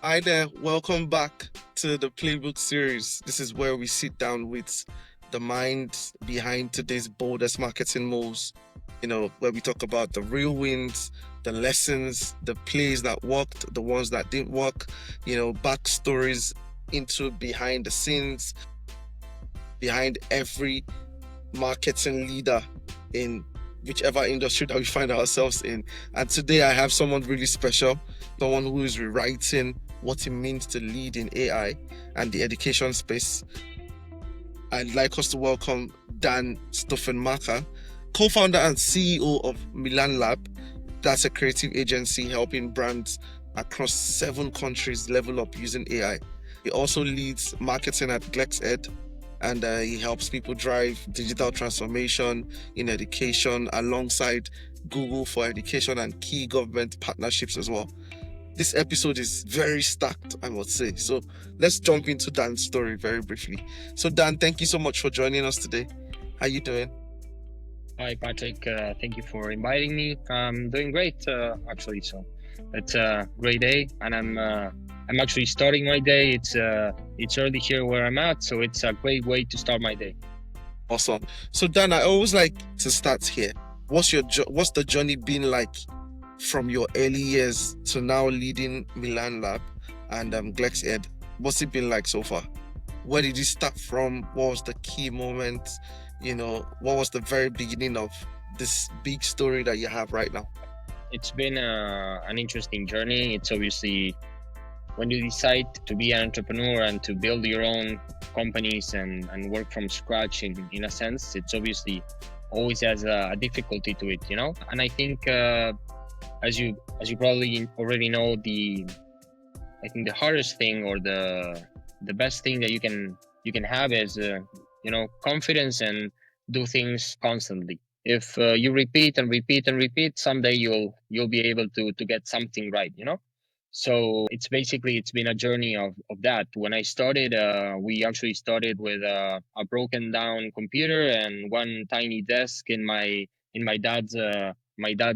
Hi there, welcome back to the Playbook series. This is where we sit down with the minds behind today's boldest marketing moves. Where we talk about the real wins, the lessons, the plays that worked, the ones that didn't work, backstories into behind the scenes, behind every marketing leader in whichever industry that we find ourselves in. And today I have someone really special, someone who is rewriting what it means to lead in AI and the education space. I'd like us to welcome Dan Stofenmacher, co-founder and CEO of Milan Lab. That's a creative agency helping brands across 7 countries level up using AI. He also leads marketing at GlexEd, and he helps people drive digital transformation in education alongside Google for education and key government partnerships as well. This episode is very stacked, I must say. So let's jump into Dan's story very briefly. So Dan, thank you so much for joining us today. How you doing? Hi, Patrick. Thank you for inviting me. I'm doing great, actually. So it's a great day, and I'm actually starting my day. It's early here where I'm at, so it's a great way to start my day. Awesome. So Dan, I always like to start here. What's the journey been like from your early years to now leading Milan Lab and GlexEd? What's it been like so far? Where did you start from? What was the key moment? What was the very beginning of this big story that you have right now? It's been an interesting journey. It's obviously when you decide to be an entrepreneur and to build your own companies and work from scratch in a sense, it's obviously always has a difficulty to it, And I think as you probably already know, I think the hardest thing or the best thing that you can have is confidence and do things constantly. If you repeat and repeat and repeat, someday you'll be able to get something right, So it's been a journey of that. When I started, we actually started with a broken down computer and one tiny desk in my dad's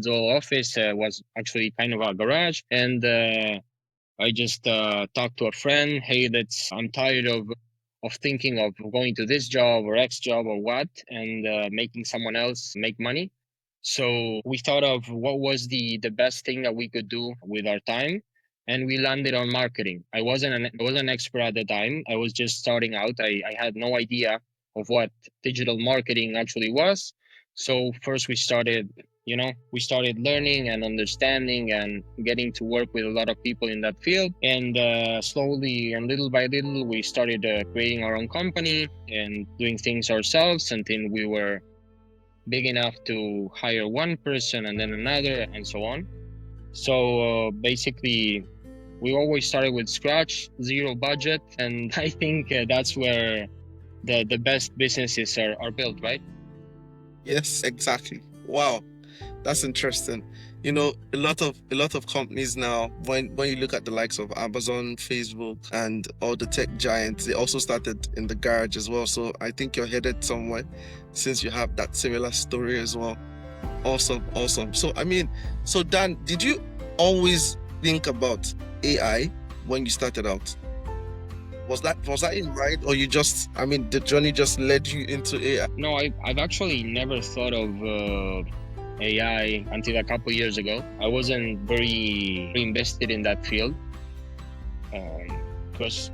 old office. Was actually kind of a garage, and I just talked to a friend. Hey, I'm tired of thinking of going to this job or X job or what, and making someone else make money. So we thought of what was the best thing that we could do with our time, and we landed on marketing. I wasn't an expert at the time. I was just starting out. I had no idea of what digital marketing actually was. So first we started learning and understanding and getting to work with a lot of people in that field. And slowly and little by little, we started creating our own company and doing things ourselves until we were big enough to hire one person and then another and so on. So basically, we always started with scratch, zero budget. And I think that's where the best businesses are built, right? Yes, exactly. Wow. That's interesting. A lot of companies now, when you look at the likes of Amazon, Facebook, and all the tech giants, they also started in the garage as well. So I think you're headed somewhere since you have that similar story as well. Awesome. So Dan, did you always think about AI when you started out? Was that in mind, or the journey just led you into AI? No, I've actually never thought of AI until a couple years ago. I wasn't very invested in that field because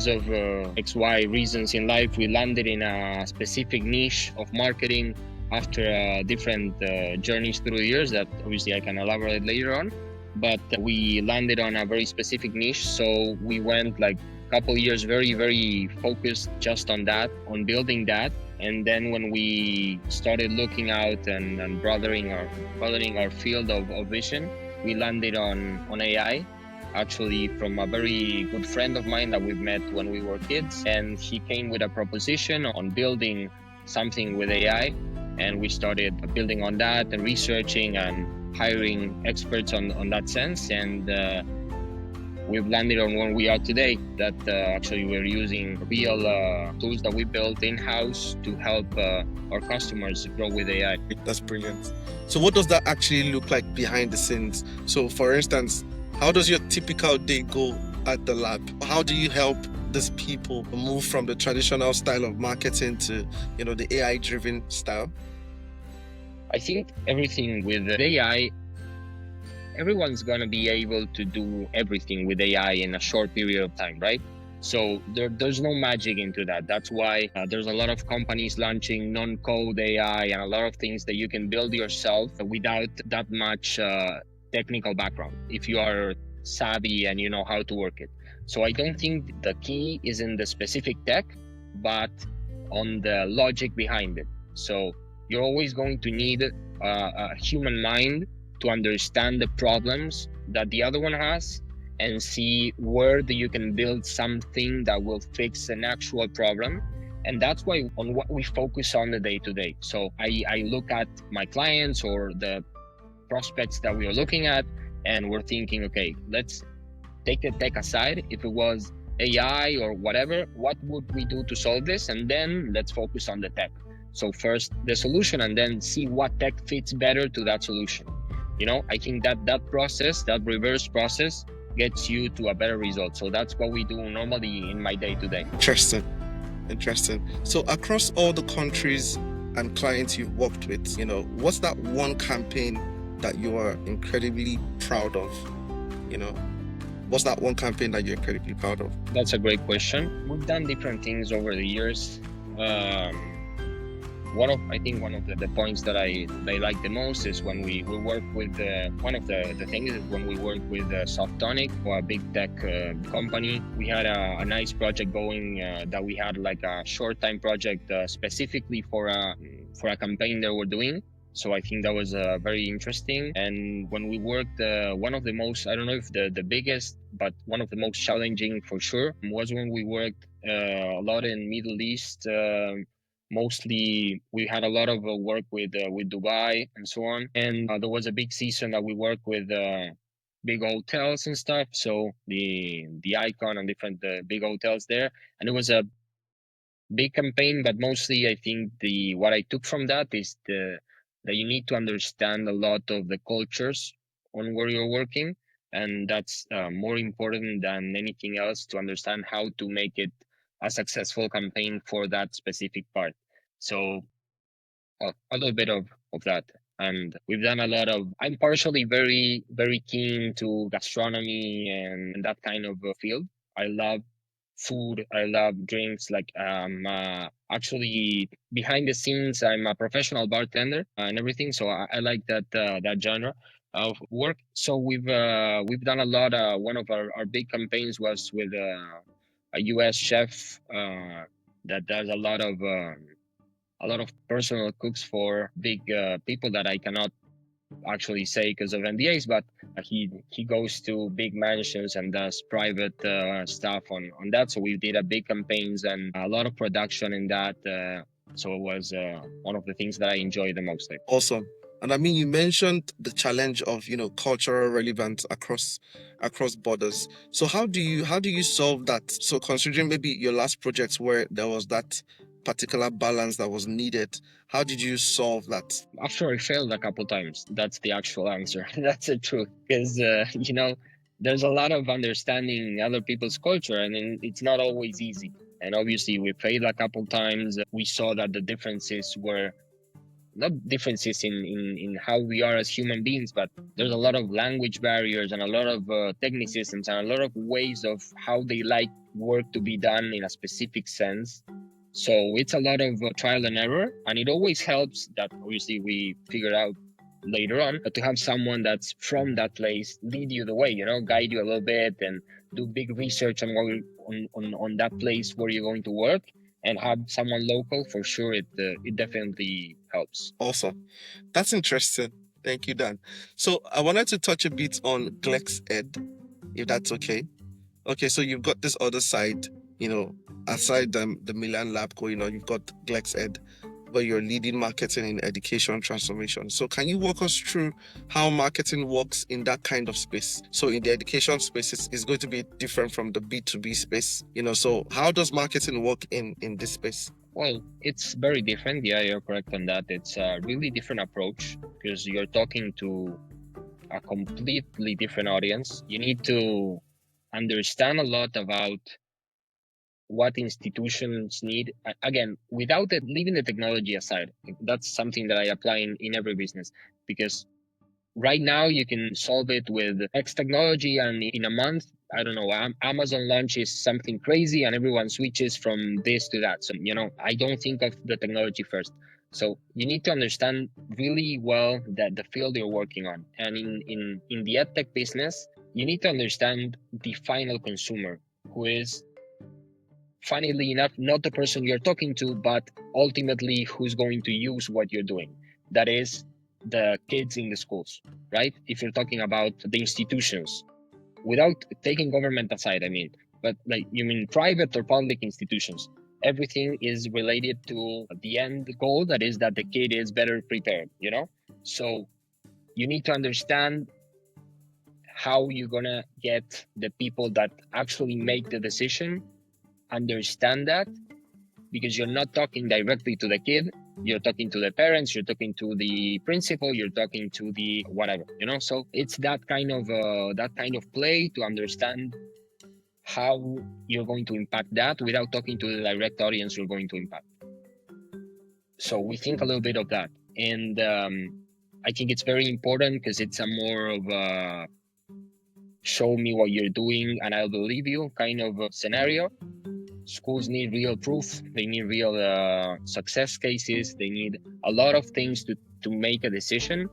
of XY reasons in life. We landed in a specific niche of marketing after different journeys through the years that obviously I can elaborate later on. But we landed on a very specific niche, so we went like a couple years very, very focused just on that, on building that. And then when we started looking out and broadening our field of vision, we landed on AI, actually from a very good friend of mine that we've met when we were kids. And he came with a proposition on building something with AI. And we started building on that and researching and hiring experts on that sense. And we've landed on where we are today, that actually we're using real tools that we built in-house to help our customers grow with AI. That's brilliant. So what does that actually look like behind the scenes? So for instance, how does your typical day go at the lab? How do you help these people move from the traditional style of marketing to, the AI-driven style? I think everything with AI, everyone's going to be able to do everything with AI in a short period of time, right? So there's no magic into that. That's why there's a lot of companies launching non-code AI and a lot of things that you can build yourself without that much technical background, if you are savvy and you know how to work it. So I don't think the key is in the specific tech, but on the logic behind it. So you're always going to need a human mind to understand the problems that the other one has and see where you can build something that will fix an actual problem. And that's why on what we focus on the day-to-day. So I look at my clients or the prospects that we are looking at, and we're thinking, okay, let's take the tech aside. If it was AI or whatever, what would we do to solve this? And then let's focus on the tech. So first the solution, and then see what tech fits better to that solution. I think that process, that reverse process, gets you to a better result. So that's what we do normally in my day-to-day. Interesting. So across all the countries and clients you've worked with, what's that one campaign that you are incredibly proud of? What's that one campaign that you're incredibly proud of? That's a great question. We've done different things over the years. One of the points that I like the most is when we work with one of the things is when we work with Softonic, or a big tech company. We had a nice project going that we had like a short time project specifically for a campaign that we're doing. So I think that was very interesting. And when we worked, one of the most, I don't know if the biggest, but one of the most challenging for sure, was when we worked a lot in Middle East. Mostly we had a lot of work with Dubai and so on. And there was a big season that we worked with big hotels and stuff. So the icon and different big hotels there. And it was a big campaign, but mostly I think what I took from that is that you need to understand a lot of the cultures on where you're working. And that's more important than anything else, to understand how to make it a successful campaign for that specific part. So a little bit of that. And we've done a lot of, I'm partially very, very keen to gastronomy and that kind of field. I love food. I love drinks. Like actually behind the scenes, I'm a professional bartender and everything. So I like that genre of work. So we've done a lot. One of our big campaigns was with a US chef that does a lot of personal cooks for big people that I cannot actually say because of NDAs, but he goes to big mansions and does private stuff on that. So we did a big campaigns and a lot of production in that. So it was one of the things that I enjoy the most. Awesome. And I mean, you mentioned the challenge of cultural relevance across borders. So how do you solve that? So considering maybe your last projects where there was that particular balance that was needed, how did you solve that? After I failed a couple times, that's the actual answer. That's the truth, because there's a lot of understanding other people's culture, and it's not always easy. And obviously, we failed a couple times. We saw that the differences were not differences in how we are as human beings, but there's a lot of language barriers and a lot of technicisms and a lot of ways of how they like work to be done in a specific sense. So it's a lot of trial and error, and it always helps that obviously we figure out later on, but to have someone that's from that place lead you the way, guide you a little bit and do big research on on that place where you're going to work, and have someone local, for sure it definitely helps. Awesome. That's interesting. Thank you, Dan. So I wanted to touch a bit on GlexEd, if that's okay. Okay, so you've got this other side, aside the Milan Lab going on, you've got GlexEd, where you're leading marketing in education transformation. So can you walk us through how marketing works in that kind of space? So in the education space, it's going to be different from the B2B space, so how does marketing work in this space? Well, it's very different. Yeah, you're correct on that. It's a really different approach because you're talking to a completely different audience. You need to understand a lot about what institutions need. Again, without it, leaving the technology aside, that's something that I apply in every business, because right now you can solve it with X technology, and in a month, I don't know, Amazon launches something crazy and everyone switches from this to that. So, I don't think of the technology first. So you need to understand really well that the field you're working on. And in the edtech business, you need to understand the final consumer, who is, funnily enough, not the person you're talking to, but ultimately who's going to use what you're doing. That is the kids in the schools, right? If you're talking about the institutions, without taking government aside, but like, you mean private or public institutions, everything is related to the end goal, that is that the kid is better prepared, So you need to understand how you're gonna get the people that actually make the decision understand that, because you're not talking directly to the kid, you're talking to the parents, you're talking to the principal, you're talking to the whatever, So it's that kind of play to understand how you're going to impact that without talking to the direct audience you're going to impact. So we think a little bit of that, and I think it's very important, because it's a more of a show me what you're doing and I'll believe you kind of a scenario. Schools need real proof. They need real success cases. They need a lot of things to make a decision,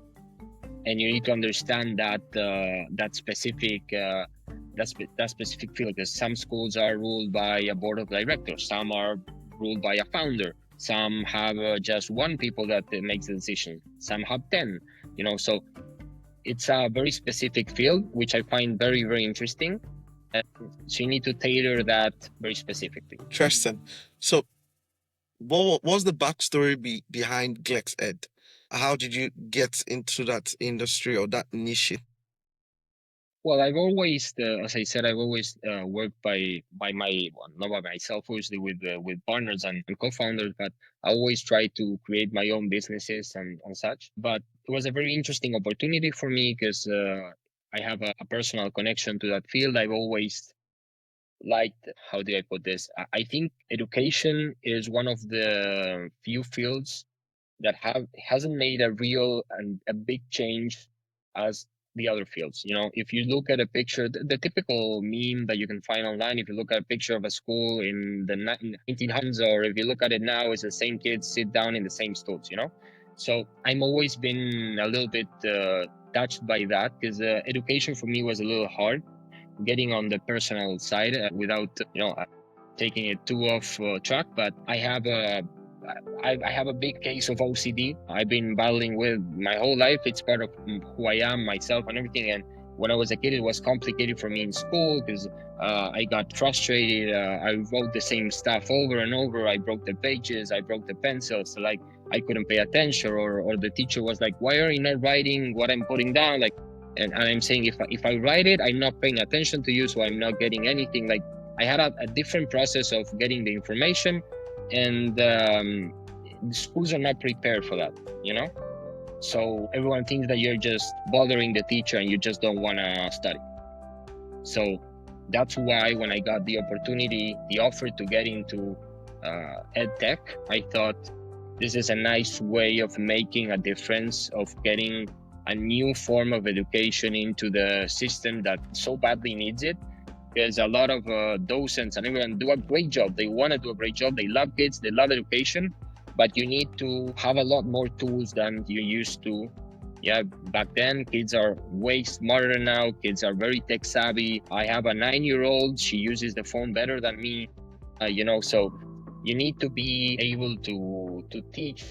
and you need to understand that that specific field. Because some schools are ruled by a board of directors, some are ruled by a founder, some have just one people that makes the decision, some have 10. So it's a very specific field, which I find very, very interesting. So you need to tailor that very specifically. Interesting. So, what was the backstory behind GlexEd? How did you get into that industry or that niche? Well, I've always, as I said, I've always worked not by myself, obviously with partners and co-founders, but I always try to create my own businesses and such. But it was a very interesting opportunity for me, because I have a personal connection to that field. I've always liked, how do I put this? I think education is one of the few fields that hasn't made a real and a big change as the other fields. If you look at a picture, the typical meme that you can find online, if you look at a picture of a school in the 1900s, or if you look at it now, it's the same kids sit down in the same stools. So I'm always been a little bit touched by that, because education for me was a little hard, getting on the personal side without taking it too off track. But I have a big case of OCD. I've been battling with my whole life. It's part of who I am, myself, and everything. And when I was a kid, it was complicated for me in school, because I got frustrated. I wrote the same stuff over and over. I broke the pages. I broke the pencils. So, like, I couldn't pay attention, or the teacher was like, "Why are you not writing what I'm putting down?" Like, and I'm saying, if I write it, I'm not paying attention to you, so I'm not getting anything. Like, I had a different process of getting the information, and the schools are not prepared for that, So everyone thinks that you're just bothering the teacher and you just don't want to study. So that's why when I got the opportunity, the offer to get into edtech, I thought this is a nice way of making a difference, of getting a new form of education into the system that so badly needs it. Because a lot of docents and everyone do a great job. They want to do a great job. They love kids. They love education. But you need to have a lot more tools than you used to. Yeah, back then, kids are way smarter now. Kids are very tech savvy. I have a 9-year-old. She uses the phone better than me. So you need to be able to teach,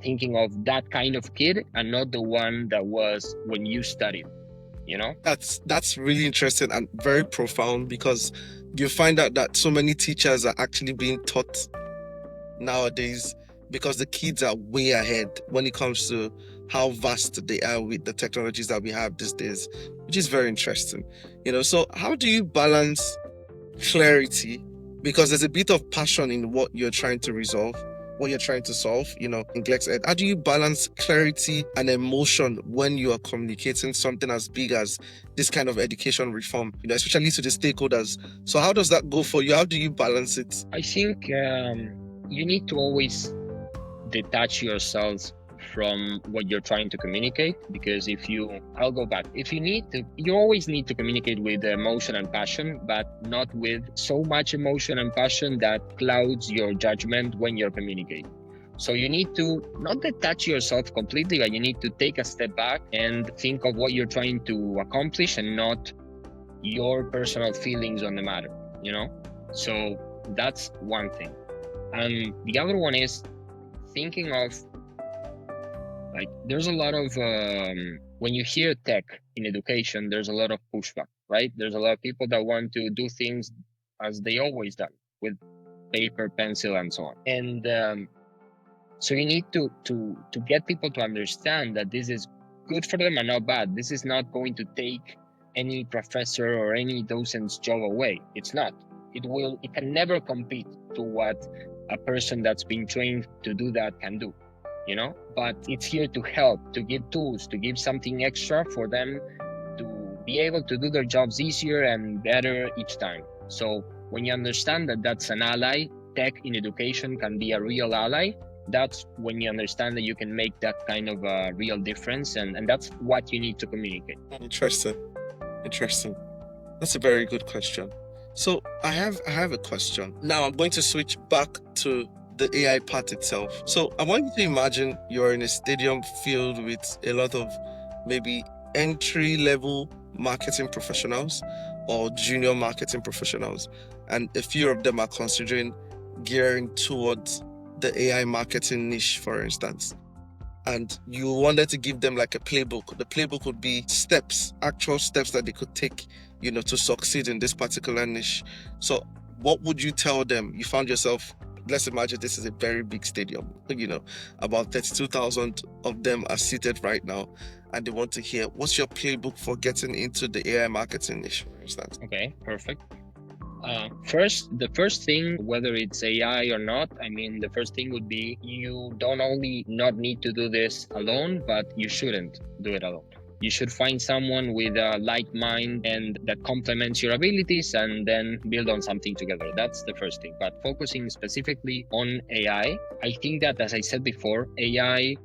thinking of that kind of kid and not the one that was when you studied. That's really interesting and very profound, because you find out that so many teachers are actually being taught nowadays, because the kids are way ahead when it comes to how vast they are with the technologies that we have these days, which is very interesting. So how do you balance clarity, because there's a bit of passion in what you're trying to resolve, what you're trying to solve, in GlexEd? How do you balance clarity and emotion when you are communicating something as big as this kind of education reform, especially to the stakeholders? So how does that go for you? How do you balance it? I think you need to always detach yourself from what you're trying to communicate, because I'll go back. You always need to communicate with emotion and passion, but not with so much emotion and passion that clouds your judgment when you're communicating. So you need to not detach yourself completely, but you need to take a step back and think of what you're trying to accomplish and not your personal feelings on the matter, So that's one thing. And the other one is thinking of, like, there's a lot of when you hear tech in education, there's a lot of pushback, right? There's a lot of people that want to do things as they always done, with paper, pencil, and so on. And so you need to get people to understand that this is good for them and not bad. This is not going to take any professor or any docent's job away. It's not. It can never compete to what a person that's been trained to do that can do, but it's here to help, to give tools, to give something extra for them to be able to do their jobs easier and better each time. So when you understand that that's an ally, tech in education can be a real ally, that's when you understand that you can make that kind of a real difference, and that's what you need to communicate. Interesting. That's a very good question. So I have a question. Now I'm going to switch back to the AI part itself. So I want you to imagine you're in a stadium filled with a lot of maybe entry-level marketing professionals or junior marketing professionals, and a few of them are considering gearing towards the AI marketing niche, for instance. And you wanted to give them like a playbook. The playbook would be actual steps that they could take, to succeed in this particular niche. So what would you tell them? You found yourself, let's imagine this is a very big stadium, about 32,000 of them are seated right now, and they want to hear, what's your playbook for getting into the AI marketing niche, for instance? Okay, perfect. The first thing, whether it's AI or not, the first thing would be, you don't only not need to do this alone, but you shouldn't do it alone. You should find someone with a like mind and that complements your abilities, and then build on something together. That's the first thing. But focusing specifically on AI, I think that, as I said before, AI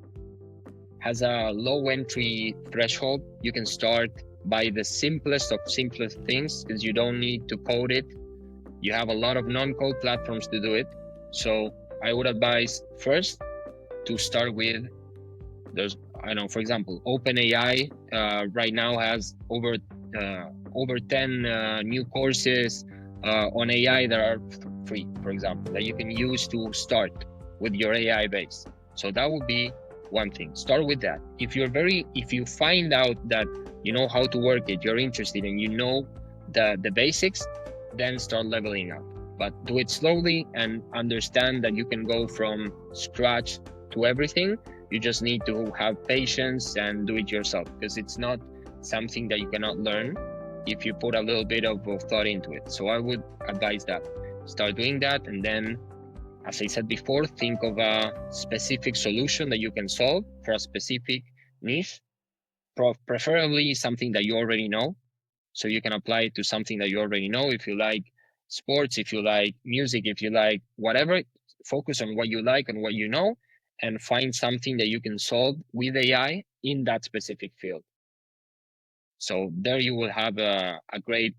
has a low entry threshold. You can start by the simplest of simplest things, because you don't need to code it. You have a lot of non-code platforms to do it. So I would advise first to start with, for example, OpenAI right now has over 10 new courses on AI that are free, for example, that you can use to start with your AI base. So that would be one thing. Start with that. If you find out that you know how to work it, you're interested, and you know the basics, then start leveling up. But do it slowly and understand that you can go from scratch to everything. You just need to have patience and do it yourself, because it's not something that you cannot learn if you put a little bit of thought into it. So I would advise that. Start doing that, and then, as I said before, think of a specific solution that you can solve for a specific niche, preferably something that you already know. So you can apply it to something that you already know. If you like sports, if you like music, if you like whatever, focus on what you like and what you know, and find something that you can solve with AI in that specific field. So there you will have a great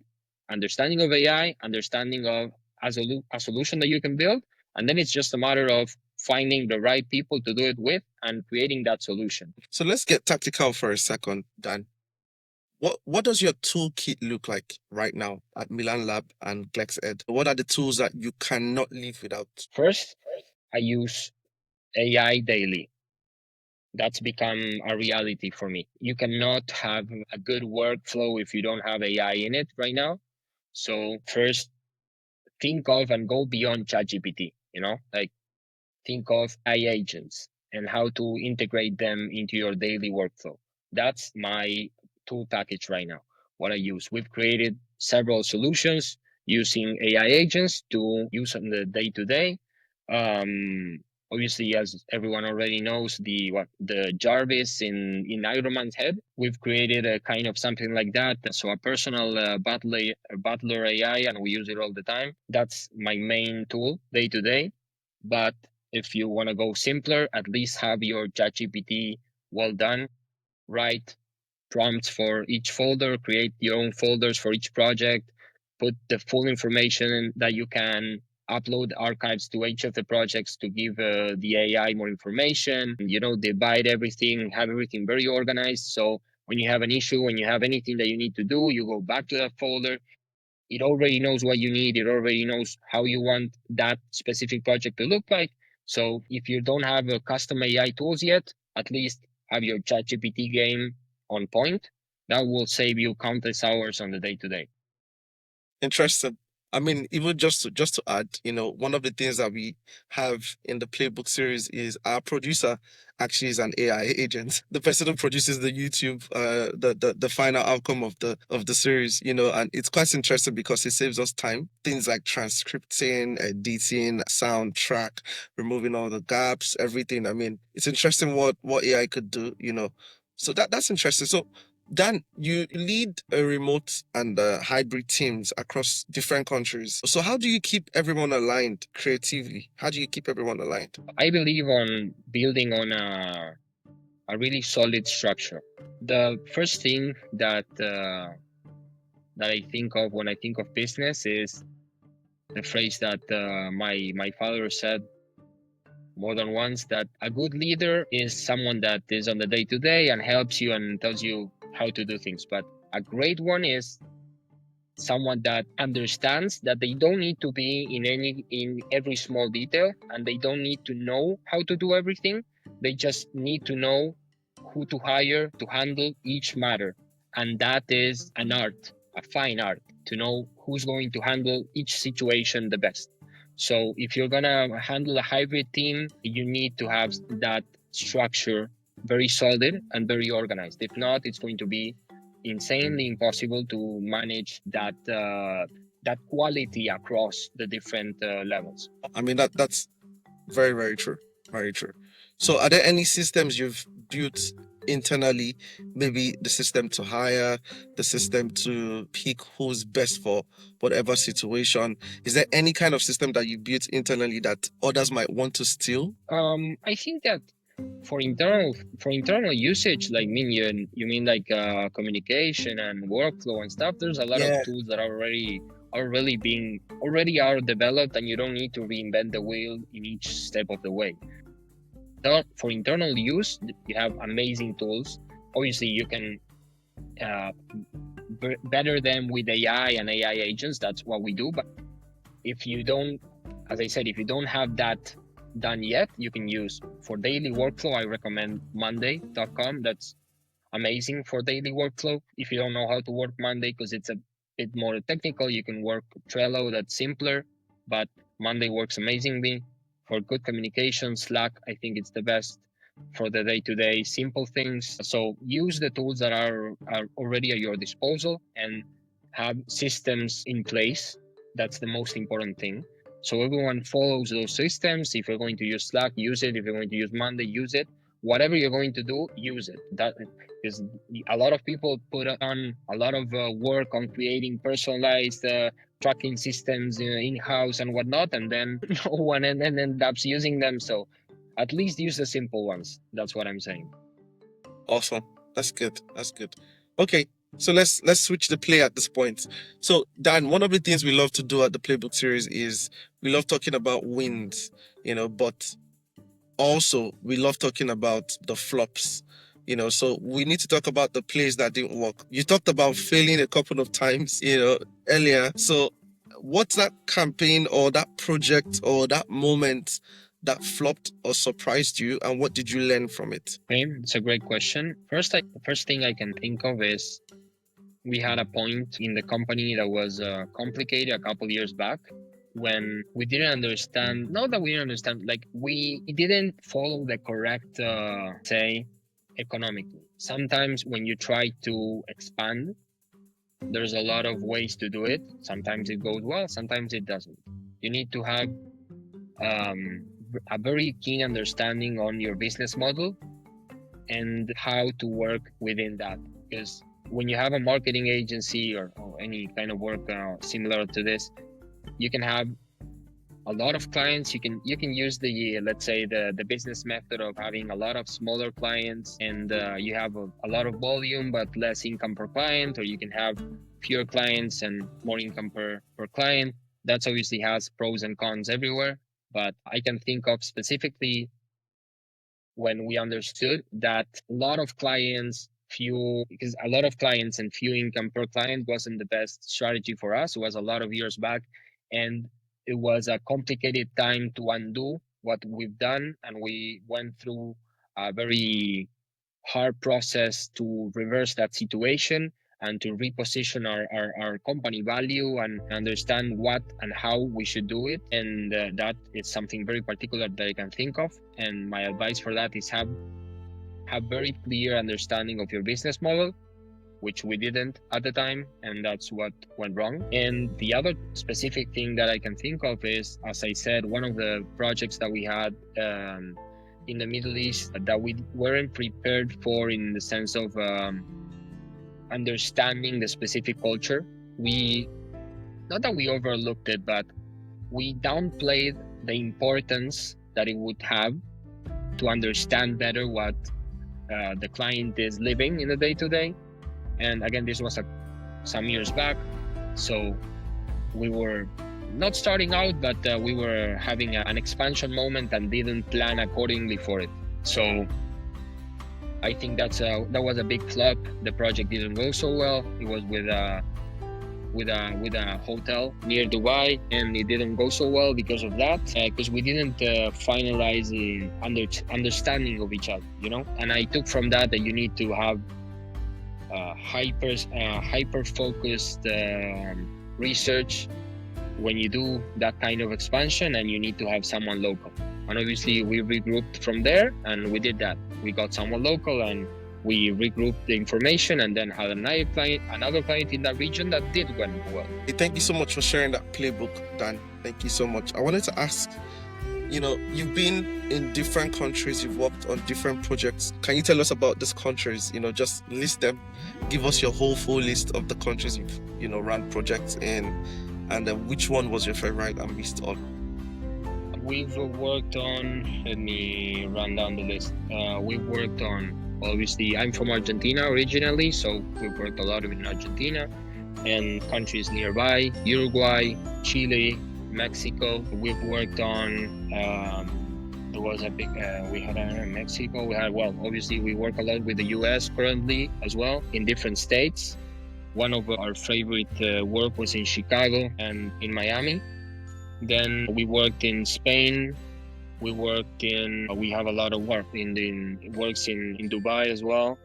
understanding of AI, understanding of a solution that you can build, and then it's just a matter of finding the right people to do it with and creating that solution. So let's get tactical for a second, Dan. What does your toolkit look like right now at Milan Lab and GlexEd? What are the tools that you cannot live without? First, I use AI daily. That's become a reality for me. You cannot have a good workflow if you don't have AI in it right now. So first, think of and go beyond ChatGPT, like think of AI agents and how to integrate them into your daily workflow. That's my tool package right now, what I use. We've created several solutions using AI agents to use on the day-to-day. Obviously, as everyone already knows, the Jarvis in Iron Man's head, we've created a kind of something like that. So a personal butler AI, and we use it all the time. That's my main tool day to day. But if you want to go simpler, at least have your ChatGPT well done, write prompts for each folder, create your own folders for each project, put the full information that you can, upload archives to each of the projects to give the AI more information, divide everything, have everything very organized. So when you have an issue, when you have anything that you need to do, you go back to that folder. It already knows what you need. It already knows how you want that specific project to look like. So if you don't have a custom AI tools yet, at least have your ChatGPT game on point. That will save you countless hours on the day to day. Interesting. I mean, even just to add, one of the things that we have in the Playbook series is our producer actually is an AI agent. The person who produces the YouTube, the final outcome of the series, and it's quite interesting because it saves us time. Things like transcripting, editing, soundtrack, removing all the gaps, everything. I mean, it's interesting what AI could do, So that's interesting. So Dan, you lead a remote and hybrid teams across different countries. So how do you keep everyone aligned creatively? How do you keep everyone aligned? I believe on building on a really solid structure. The first thing that I think of when I think of business is the phrase that my father said more than once, that a good leader is someone that is on the day to day and helps you and tells you how to do things. But a great one is someone that understands that they don't need to be in every small detail, and they don't need to know how to do everything. They just need to know who to hire to handle each matter. And that is an art, a fine art, to know who's going to handle each situation the best. So if you're gonna handle a hybrid team, you need to have that structure very solid and very organized. If not, it's going to be insanely impossible to manage that quality across the different levels. I mean, that's very, very true. Very true. So are there any systems you've built internally? Maybe the system to hire, the system to pick who's best for whatever situation. Is there any kind of system that you built internally that others might want to steal? I think that for internal usage, like you mean like communication and workflow and stuff, there's a lot of tools that are already are developed, and you don't need to reinvent the wheel in each step of the way. For internal use, you have amazing tools. Obviously, you can better them with AI and AI agents. That's what we do. But if you don't, as I said, if you don't have that done yet, you can use for daily workflow. I recommend Monday.com. That's amazing for daily workflow. If you don't know how to work Monday because it's a bit more technical, you can work Trello. That's simpler, but Monday works amazingly for good communication. Slack, I think it's the best for the day-to-day simple things. So use the tools that are already at your disposal and have systems in place. That's the most important thing. So everyone follows those systems. If you're going to use Slack, use it. If you're going to use Monday, use it. Whatever you're going to do, use it. That is, a lot of people put on a lot of work on creating personalized tracking systems in-house and whatnot, and then no one and then ends up using them. So at least use the simple ones. That's what I'm saying. Awesome. That's good. That's good. Okay. So let's switch the play at this point. So Dan, one of the things we love to do at the Playbook series is we love talking about wins, but also we love talking about the flops. So we need to talk about the plays that didn't work. You talked about failing a couple of times, earlier. So what's that campaign or that project or that moment that flopped or surprised you, and what did you learn from it? Okay, it's a great question. The first thing I can think of is we had a point in the company that was complicated a couple years back when we didn't understand, not that we didn't understand, like we didn't follow the correct, say, economically. Sometimes when you try to expand, there's a lot of ways to do it. Sometimes it goes well, sometimes it doesn't. You need to have a very keen understanding on your business model and how to work within that. Because when you have a marketing agency or any kind of work similar to this, you can have a lot of clients. You can use the, let's say, the business method of having a lot of smaller clients, and you have a lot of volume but less income per client, or you can have fewer clients and more income per client. That's obviously has pros and cons everywhere, but I can think of specifically when we understood that a lot of clients and few income per client wasn't the best strategy for us. It was a lot of years back, and it was a complicated time to undo what we've done, and we went through a very hard process to reverse that situation and to reposition our company value and understand what and how we should do it. And that is something very particular that I can think of. And my advice for that is have very clear understanding of your business model, which we didn't at the time, and that's what went wrong. And the other specific thing that I can think of is, as I said, one of the projects that we had in the Middle East that we weren't prepared for, in the sense of understanding the specific culture. Not that we overlooked it, but we downplayed the importance that it would have to understand better what the client is living in the day-to-day. And again, this was some years back, so we were not starting out, but we were having an expansion moment and didn't plan accordingly for it. So I think that was a big flop. The project didn't go so well. It was with a hotel near Dubai, and it didn't go so well because of that, because we didn't finalize the understanding of each other, And I took from that you need to have hyper focused research when you do that kind of expansion, and you need to have someone local. And obviously we regrouped from there, and we did that. We got someone local and we regrouped the information, and then had another client in that region that did went well. Thank you so much for sharing that playbook, Dan. Thank you so much. I wanted to ask, you've been in different countries, you've worked on different projects. Can you tell us about these countries? Just list them. Give us your whole full list of the countries you've, ran projects in, and which one was your favorite and missed on? We've worked on, let me run down the list. We've worked on, obviously, I'm from Argentina originally, so we've worked a lot in Argentina and countries nearby, Uruguay, Chile, Mexico. We've worked on, there was a big, we had Mexico, obviously we work a lot with the US currently as well, in different states. One of our favorite work was in Chicago and in Miami. Then we worked in Spain. We have a lot of work works in Dubai as well.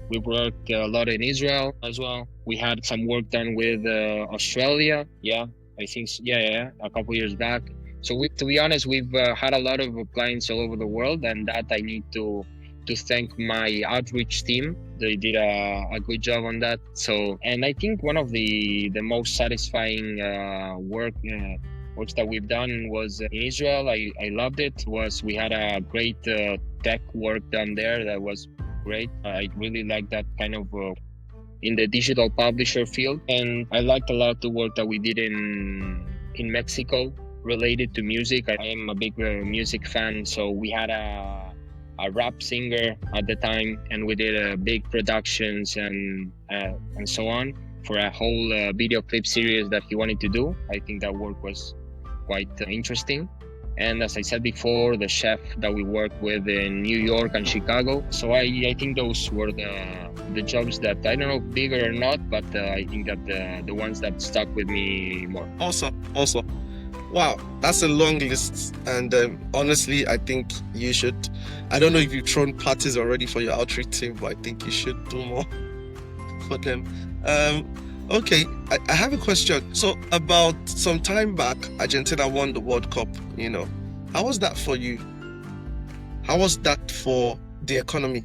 We worked a lot in Israel as well. We had some work done with Australia. I think, a couple years back. So to be honest, we've had a lot of clients all over the world, and that I need to thank my outreach team. They did a good job on that. So, and I think one of the most satisfying works that we've done was in Israel. I loved it. We had a great tech work done there that was great. I really liked that kind of in the digital publisher field, and I liked a lot the work that we did in Mexico related to music. I am a big music fan, so we had a rap singer at the time, and we did big productions and so on for a whole video clip series that he wanted to do. I think that work was quite interesting. And as I said before, the chef that we worked with in New York and Chicago. So I think those were the jobs that, I don't know, bigger or not, but I think that the ones that stuck with me more. Awesome. Wow, that's a long list. And honestly, I think you should, I don't know if you've thrown parties already for your outreach team, but I think you should do more for them. Okay, I have a question. So about some time back, Argentina won the World Cup, How was that for you? How was that for the economy?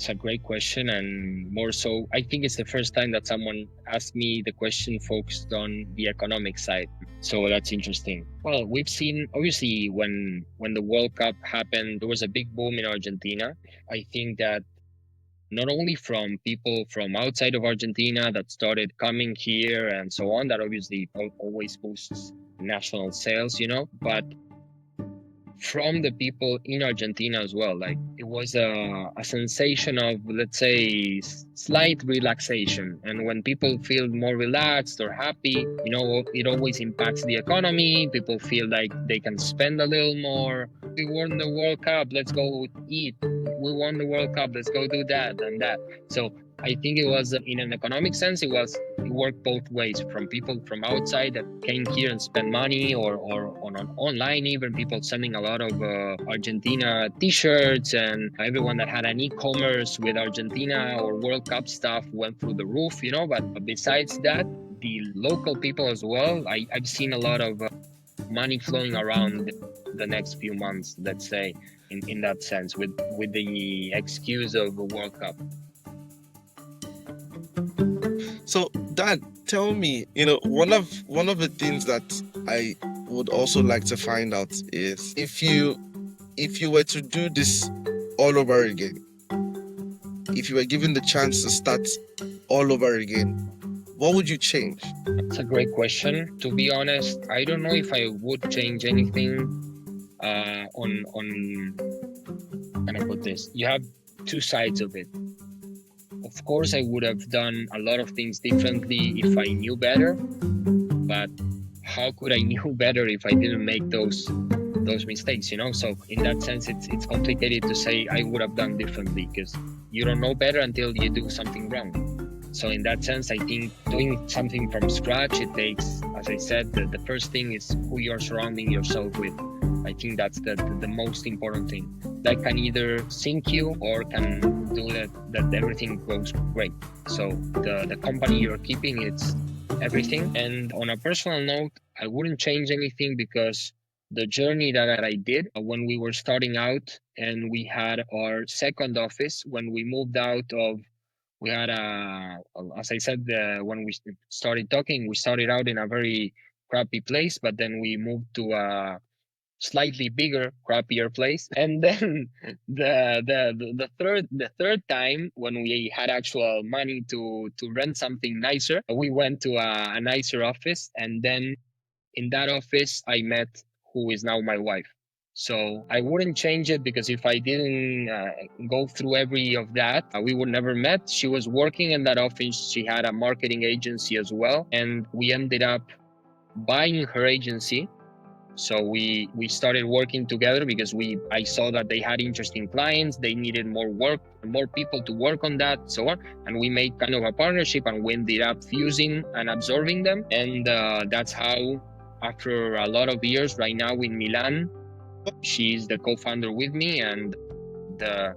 It's a great question, and more so, I think it's the first time that someone asked me the question focused on the economic side. So that's interesting. Well, we've seen obviously when the World Cup happened, there was a big boom in Argentina. I think that not only from people from outside of Argentina that started coming here and so on, that obviously always boosts national sales, but from the people in Argentina as well. Like it was a sensation of, let's say, slight relaxation. And when people feel more relaxed or happy, it always impacts the economy. People feel like they can spend a little more. We won the World Cup, let's go eat. We won the World Cup, let's go do that and that. So I think it was, in an economic sense, it worked both ways, from people from outside that came here and spent money, or on online, even people sending a lot of Argentina t-shirts, and everyone that had an e-commerce with Argentina or World Cup stuff went through the roof, but besides that, the local people as well, I've seen a lot of money flowing around the next few months, let's say, in that sense, with the excuse of the World Cup. So, Dad, tell me, one of the things that I would also like to find out is if you were to do this all over again, if you were given the chance to start all over again, what would you change? That's a great question. To be honest, I don't know if I would change anything. On can I put this? You have two sides of it. Of course, I would have done a lot of things differently if I knew better, but how could I knew better if I didn't make those mistakes, So in that sense, it's complicated to say I would have done differently, because you don't know better until you do something wrong. So in that sense, I think doing something from scratch, it takes, as I said, the first thing is who you're surrounding yourself with. I think that's the most important thing. That can either sink you or can do that everything goes great. So the company you're keeping, it's everything. And on a personal note, I wouldn't change anything, because the journey that I did when we were starting out and we had our second office, when we moved out of, we had as I said, when we started talking, we started out in a very crappy place, but then we moved to a slightly bigger, crappier place. And then the third time, when we had actual money to rent something nicer, we went to a nicer office. And then in that office, I met who is now my wife. So I wouldn't change it, because if I didn't go through every of that, we would never met. She was working in that office. She had a marketing agency as well. And we ended up buying her agency. So we started working together, because I saw that they had interesting clients. They needed more work, more people to work on that, so on. And we made kind of a partnership, and we ended up fusing and absorbing them. And that's how, after a lot of years, right now in Milan, she's the co-founder with me and the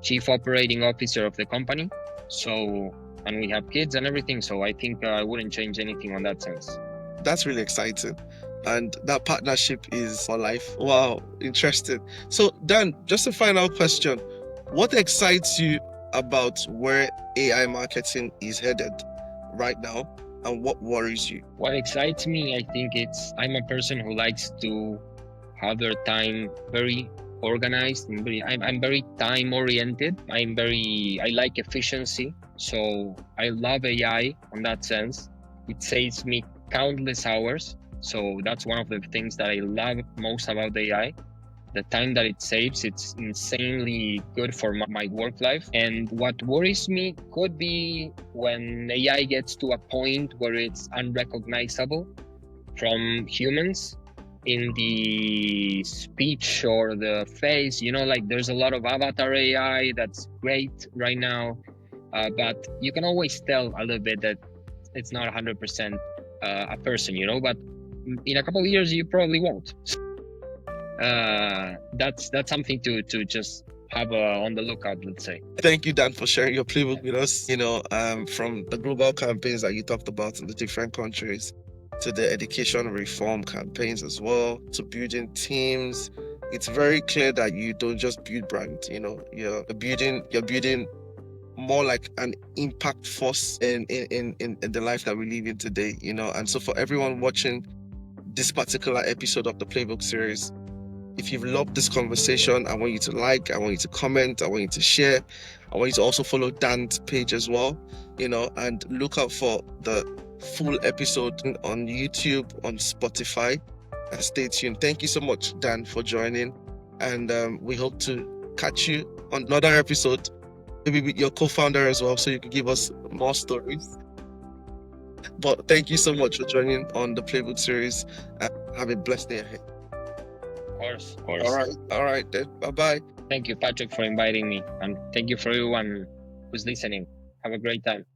chief operating officer of the company. So, and we have kids and everything. So I think I wouldn't change anything on that sense. That's really exciting. And that partnership is for life. Wow, interesting. So, Dan, just a final question. What excites you about where AI marketing is headed right now, and what worries you? What excites me, I think I'm a person who likes to have their time very organized. I'm very time oriented. I like efficiency. So I love AI on that sense. It saves me countless hours. So that's one of the things that I love most about AI. The time that it saves, it's insanely good for my work life. And what worries me could be when AI gets to a point where it's unrecognizable from humans in the speech or the face. Like there's a lot of avatar AI that's great right now, but you can always tell a little bit that it's not 100% a person, but in a couple of years you probably won't. That's something to just have on the lookout, let's say. Thank you, Dan, for sharing your playbook with us. From the global campaigns that you talked about in the different countries, to the education reform campaigns as well, to building teams. It's very clear that you don't just build brands. You're building more like an impact force in the life that we live in today, you know. And so for everyone watching this particular episode of the Playbook series, if you've loved this conversation, I want you to like, I want you to comment, I want you to share, I want you to also follow Dan's page as well, you know, and look out for the full episode on YouTube, on Spotify, and stay tuned. Thank you so much, Dan, for joining, and we hope to catch you on another episode, maybe with your co-founder as well, so you can give us more stories. But thank you so much for joining on the Playbook series, and have a blessed day ahead. Of course. All right then. Bye-bye. Thank you, Patrick, for inviting me, and thank you for everyone who's listening. Have a great time.